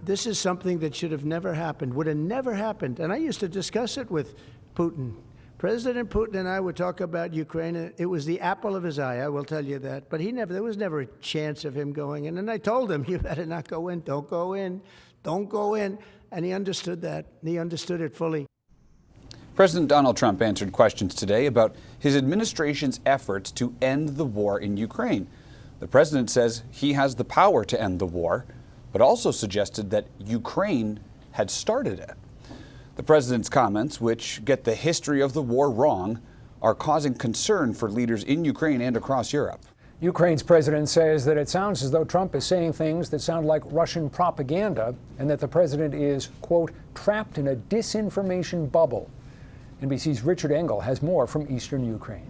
This is something that should have never happened, would have never happened. And I used to discuss it with Putin. President Putin and I would talk about Ukraine. It was the apple of his eye, I will tell you that. But there was never a chance of him going in. And I told him, you better not go in. Don't go in. Don't go in. And he understood that. He understood it fully. President Donald Trump answered questions today about his administration's efforts to end the war in Ukraine. The president says he has the power to end the war, but also suggested that Ukraine had started it. The president's comments, which get the history of the war wrong, are causing concern for leaders in Ukraine and across Europe. Ukraine's president says that it sounds as though Trump is saying things that sound like Russian propaganda and that the president is, quote, trapped in a disinformation bubble. NBC's Richard Engel has more from eastern Ukraine.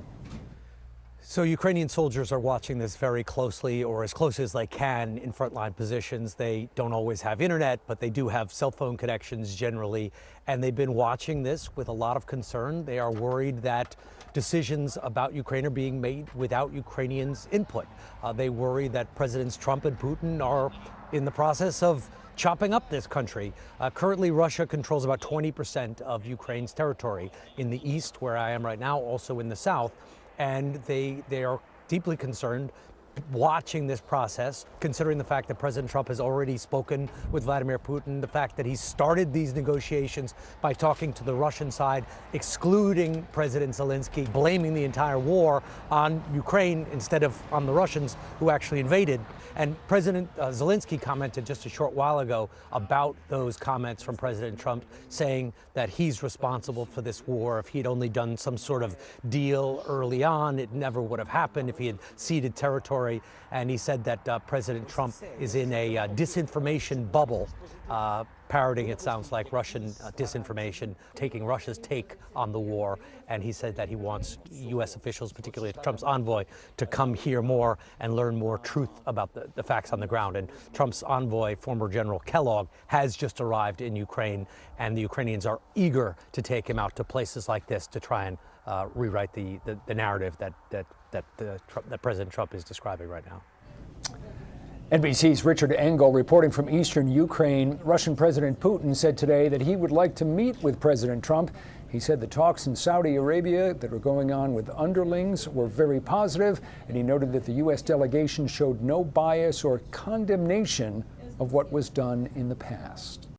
So Ukrainian soldiers are watching this very closely, or as close as they can, in frontline positions. They don't always have internet, but they do have cell phone connections generally. And they've been watching this with a lot of concern. They are worried that decisions about Ukraine are being made without Ukrainians' input. They worry that Presidents Trump and Putin are in the process of chopping up this country. Currently, Russia controls about 20% of Ukraine's territory in the east, where I am right now, also in the south. And they are deeply concerned watching this process, considering the fact that President Trump has already spoken with Vladimir Putin, the fact that he started these negotiations by talking to the Russian side, excluding President Zelenskyy, blaming the entire war on Ukraine instead of on the Russians who actually invaded. And President Zelenskyy commented just a short while ago about those comments from President Trump, saying that he's responsible for this war. If he'd only done some sort of deal early on, it never would have happened if he had ceded territory. And he said that President Trump is in a disinformation bubble, parroting, it sounds like, Russian disinformation, taking Russia's take on the war. And he said that he wants U.S. officials, particularly Trump's envoy, to come hear more and learn more truth about the facts on the ground. And Trump's envoy, former General Kellogg, has just arrived in Ukraine, and the Ukrainians are eager to take him out to places like this to try and rewrite the narrative that President Trump is describing right now. NBC's Richard Engel reporting from eastern Ukraine. Russian President Putin said today that he would like to meet with President Trump. He said the talks in Saudi Arabia that are going on with underlings were very positive, and he noted that the U.S. delegation showed no bias or condemnation of what was done in the past.